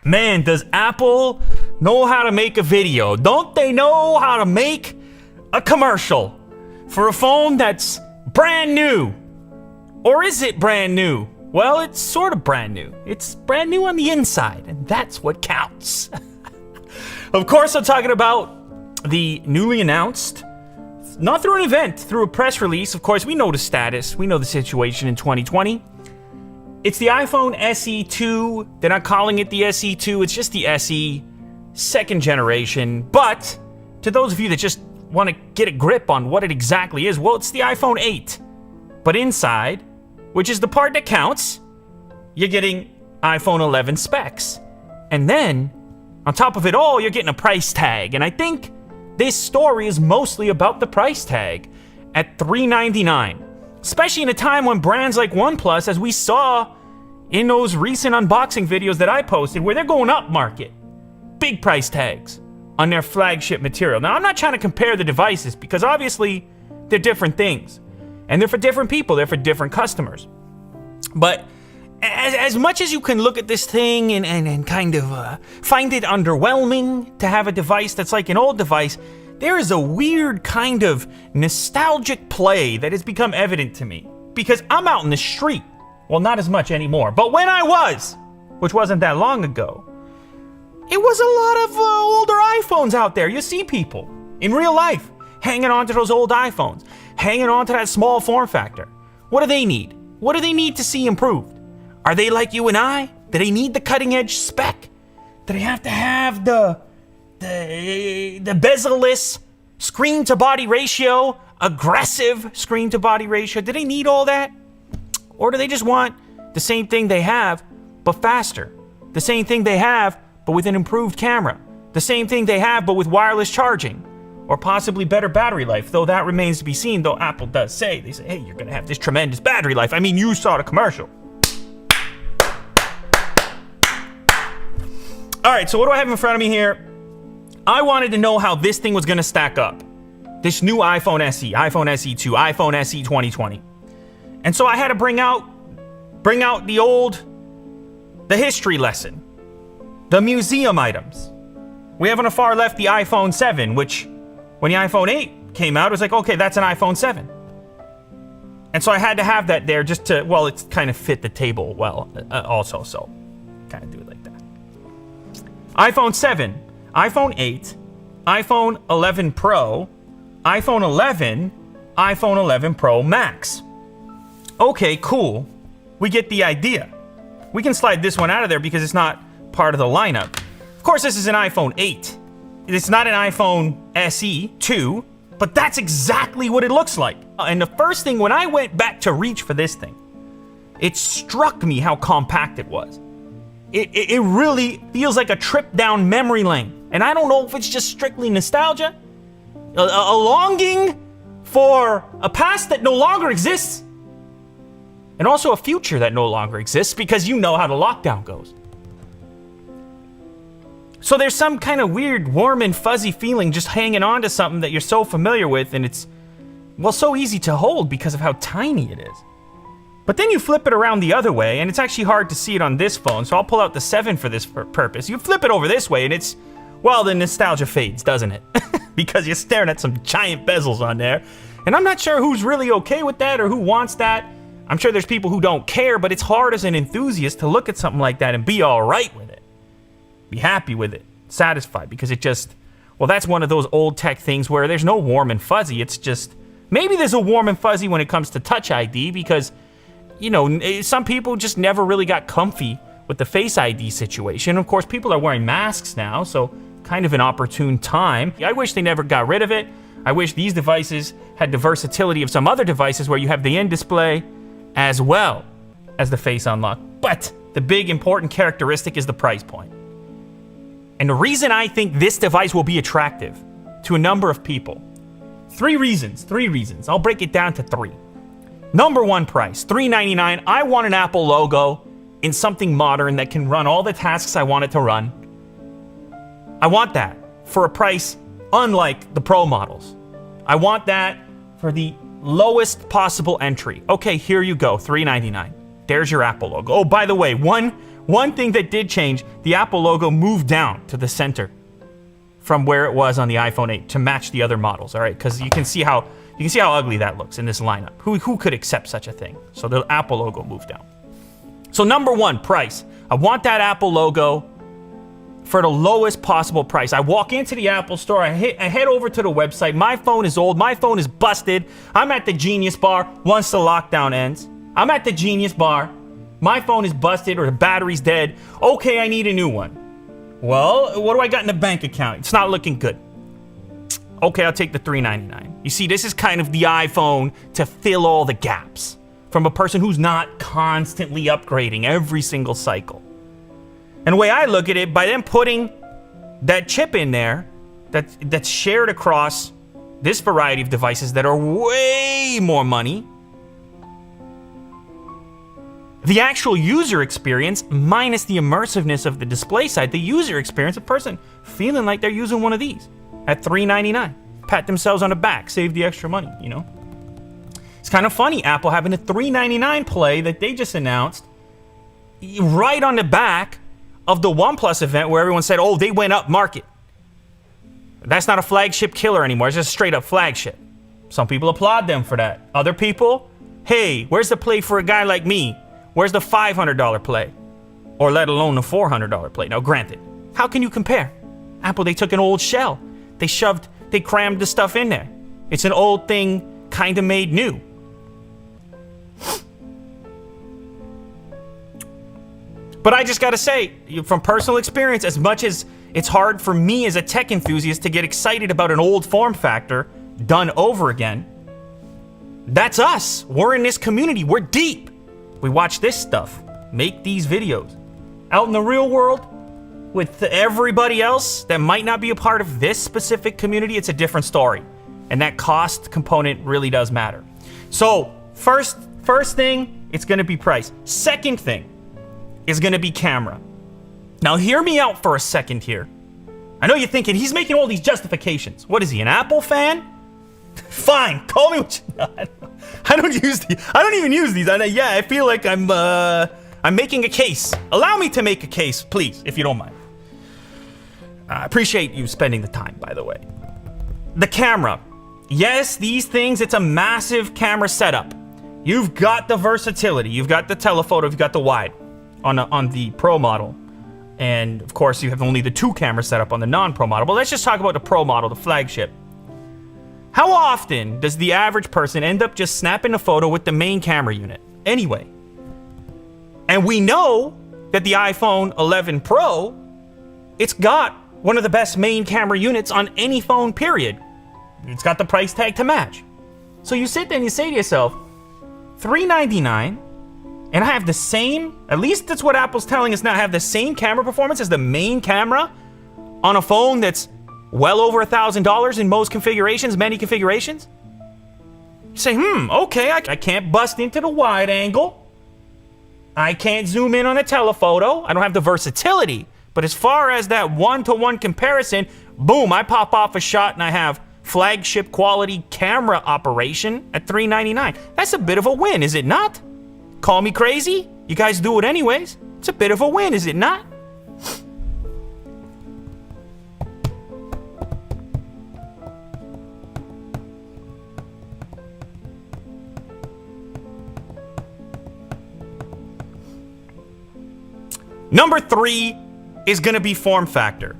Man, does Apple know how to make a video? Don't they know how to make a commercial for a phone that's brand new? Or is it brand new? Well, it's sort of brand new. It's brand new on the inside, and that's what counts. Of course, I'm talking about the newly announced, not through an event, through a press release. Of course, we know the status. We know the situation in 2020. It's the iPhone SE 2. They're not calling it the SE 2. It's just the SE, second generation. But to those of you that just want to get a grip on what it exactly is, well, it's the iPhone 8. But inside, which is the part that counts, you're getting iPhone 11 specs. And then, on top of it all, you're getting a price tag. And I think this story is mostly about the price tag at $399. Especially in a time when brands like OnePlus, as we saw in those recent unboxing videos that I posted, where they're going up market. Big price tags on their flagship material. Now, I'm not trying to compare the devices because obviously they're different things. And they're for different people, they're for different customers. But as much as you can look at this thing and kind of find it underwhelming to have a device that's like an old device, there is a weird kind of nostalgic play that has become evident to me. Because I'm out in the street. Well, not as much anymore. But when I was, which wasn't that long ago, it was a lot of older iPhones out there. You see people in real life hanging on to those old iPhones, hanging on to that small form factor. What do they need? What do they need to see improved? Are they like you and I? Do they need the cutting edge spec? Do they have to have the bezel-less screen to body ratio, aggressive screen to body ratio? Do they need all that? Or do they just want the same thing they have, but faster? The same thing they have, but with an improved camera? The same thing they have, but with wireless charging? Or possibly better battery life, though that remains to be seen, though Apple does say, they say, hey, you're gonna have this tremendous battery life. I mean, you saw the commercial. All right, so what do I have in front of me here? I wanted to know how this thing was gonna stack up. This new iPhone SE, iPhone SE 2, iPhone SE 2020. And so I had to bring out the history lesson, the museum items. We have on the far left the iPhone 7, which when the iPhone 8 came out, it was like, okay, that's an iPhone 7. And so I had to have that there just to, well, it's kind of fit the table well also, so kind of do it like that. iPhone 7, iPhone 8, iPhone 11 Pro, iPhone 11, iPhone 11 Pro Max. Okay, cool. We get the idea. We can slide this one out of there because it's not part of the lineup. Of course, this is an iPhone 8. It's not an iPhone SE 2, but that's exactly what it looks like. And the first thing, when I went back to reach for this thing, it struck me how compact it was. It really feels like a trip down memory lane. And I don't know if it's just strictly nostalgia, a longing for a past that no longer exists, and also a future that no longer exists because you know how the lockdown goes. So there's some kind of weird, warm and fuzzy feeling just hanging on to something that you're so familiar with, and it's, well, so easy to hold because of how tiny it is. But then you flip it around the other way, and it's actually hard to see it on this phone, so I'll pull out the 7 for this purpose. You flip it over this way, and it's, well, the nostalgia fades, doesn't it? Because you're staring at some giant bezels on there. And I'm not sure who's really okay with that or who wants that. I'm sure there's people who don't care, but it's hard as an enthusiast to look at something like that and be all right with it. Be happy with it, satisfied, because it just, well, that's one of those old tech things where there's no warm and fuzzy. It's just, maybe there's a warm and fuzzy when it comes to Touch ID because, you know, some people just never really got comfy with the Face ID situation. Of course, people are wearing masks now, so kind of an opportune time. I wish they never got rid of it. I wish these devices had the versatility of some other devices where you have the in-display as well as the face unlock. But the big important characteristic is the price point. And the reason I think this device will be attractive to a number of people, three reasons. I'll break it down to 3. Number 1, price, $399. I want an Apple logo in something modern that can run all the tasks I want it to run. I want that for a price unlike the Pro models. I want that for the lowest possible entry. Okay, here you go, $399. There's your Apple logo. Oh, by the way, one One thing that did change, the Apple logo moved down to the center from where it was on the iPhone 8 to match the other models, all right? Because you can see how ugly that looks in this lineup. Who could accept such a thing? So the Apple logo moved down. So number one, price. I want that Apple logo for the lowest possible price. I walk into the Apple store, I head over to the website. My phone is old, my phone is busted. I'm at the Genius Bar once the lockdown ends. I'm at the Genius Bar. My phone is busted or the battery's dead. Okay, I need a new one. Well, what do I got in the bank account? It's not looking good. Okay, I'll take the $399. You see, this is kind of the iPhone to fill all the gaps from a person who's not constantly upgrading every single cycle. And the way I look at it, by them putting that chip in there that's shared across this variety of devices that are way more money, the actual user experience, minus the immersiveness of the display side, the user experience, a person feeling like they're using one of these at $399. Pat themselves on the back, save the extra money, you know? It's kind of funny, Apple having a $399 play that they just announced right on the back of the OnePlus event where everyone said, oh, they went up market. That's not a flagship killer anymore. It's just straight up flagship. Some people applaud them for that. Other people, hey, where's the play for a guy like me? Where's the $500 play? Or let alone the $400 play? Now, granted, how can you compare? Apple, they took an old shell. They crammed the stuff in there. It's an old thing kind of made new. But I just gotta say, from personal experience, as much as it's hard for me as a tech enthusiast to get excited about an old form factor done over again, that's us. We're in this community. We're deep. We watch this stuff, make these videos. Out in the real world, with everybody else that might not be a part of this specific community, it's a different story. And that cost component really does matter. So, first thing, it's gonna be price. Second thing is gonna be camera. Now hear me out for a second here. I know you're thinking, he's making all these justifications. What is he, an Apple fan? Fine, call me what you want. I don't even use these. I feel like I'm making a case. Allow me to make a case, please, if you don't mind. I appreciate you spending the time, by the way. The camera. Yes, these things, it's a massive camera setup. You've got the versatility. You've got the telephoto, you've got the wide on the Pro model. And, of course, you have only the 2 camera setup on the non-Pro model. But let's just talk about the Pro model, the flagship. How often does the average person end up just snapping a photo with the main camera unit? Anyway. And we know that the iPhone 11 Pro, it's got one of the best main camera units on any phone, period. It's got the price tag to match. So you sit there and you say to yourself, $399, and I have the same, at least that's what Apple's telling us now, I have the same camera performance as the main camera on a phone that's well over $1,000 in most configurations, many configurations. You say, okay, I can't bust into the wide angle. I can't zoom in on a telephoto. I don't have the versatility. But as far as that one-to-one comparison, boom, I pop off a shot and I have flagship quality camera operation at $399. That's a bit of a win, is it not? Call me crazy? You guys do it anyways. It's a bit of a win, is it not? Number 3 is gonna be form factor.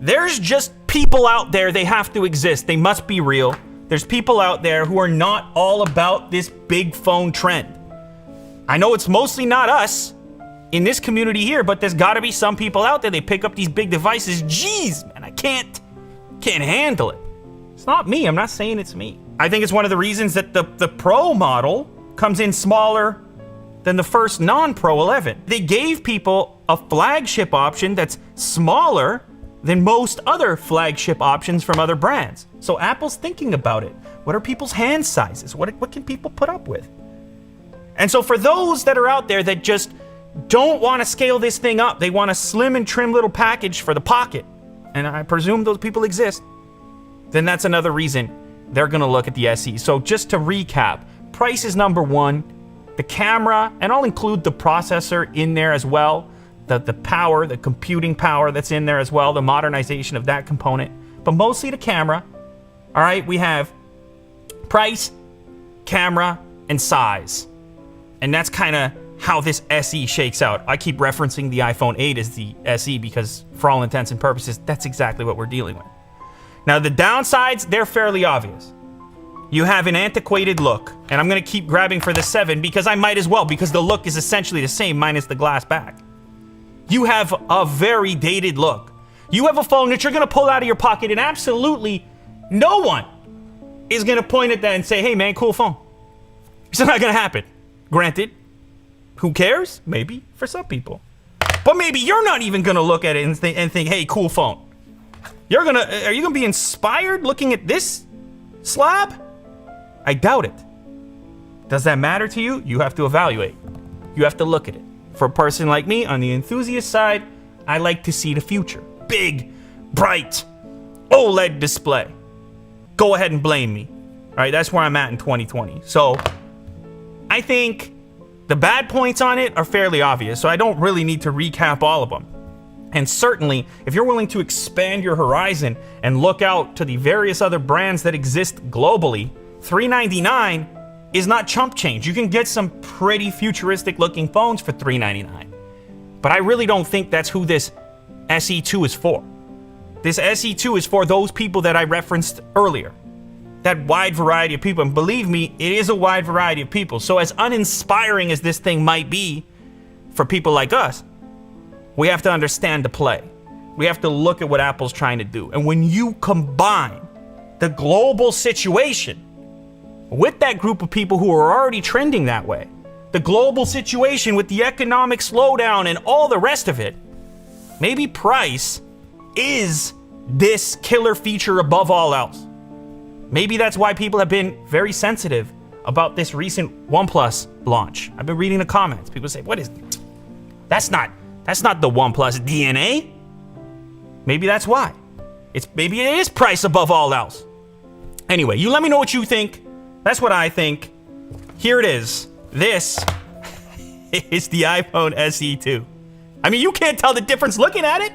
There's just people out there, they have to exist. They must be real. There's people out there who are not all about this big phone trend. I know it's mostly not us in this community here, but there's gotta be some people out there, they pick up these big devices. Jeez, man, I can't handle it. It's not me, I'm not saying it's me. I think it's one of the reasons that the Pro model comes in smaller than the first non-Pro 11. They gave people a flagship option that's smaller than most other flagship options from other brands. So Apple's thinking about it. What are people's hand sizes? What can people put up with? And so for those that are out there that just don't want to scale this thing up, they want a slim and trim little package for the pocket, and I presume those people exist, then that's another reason they're gonna look at the SE. So just to recap, price is number 1, the camera, and I'll include the processor in there as well, the power, the computing power that's in there as well, the modernization of that component, but mostly the camera. All right, we have price, camera, and size. And that's kind of how this SE shakes out. I keep referencing the iPhone 8 as the SE because for all intents and purposes, that's exactly what we're dealing with. Now, the downsides, they're fairly obvious. You have an antiquated look, and I'm going to keep grabbing for the 7 because I might as well, because the look is essentially the same minus the glass back. You have a very dated look. You have a phone that you're going to pull out of your pocket and absolutely no one is going to point at that and say, hey man, cool phone. It's not going to happen. Granted, who cares? Maybe for some people. But maybe you're not even going to look at it and think, hey, cool phone. Are you going to be inspired looking at this slab? I doubt it. Does that matter to you? You have to evaluate. You have to look at it. For a person like me, on the enthusiast side, I like to see the future. Big, bright, OLED display. Go ahead and blame me. All right, that's where I'm at in 2020. So I think the bad points on it are fairly obvious, so I don't really need to recap all of them. And certainly, if you're willing to expand your horizon and look out to the various other brands that exist globally, $399 is not chump change. You can get some pretty futuristic looking phones for $399. But I really don't think that's who this SE2 is for. This SE2 is for those people that I referenced earlier. That wide variety of people. And believe me, it is a wide variety of people. So as uninspiring as this thing might be for people like us, we have to understand the play. We have to look at what Apple's trying to do. And when you combine the global situation with that group of people who are already trending that way, the global situation with the economic slowdown and all the rest of it, maybe price is this killer feature above all else. Maybe that's why people have been very sensitive about this recent OnePlus launch. I've been reading the comments. People say, what is, that's not the OnePlus DNA. Maybe that's why. Maybe it is price above all else. Anyway, you let me know what you think. That's what I think. Here it is. This is the iPhone SE2. I mean, you can't tell the difference looking at it.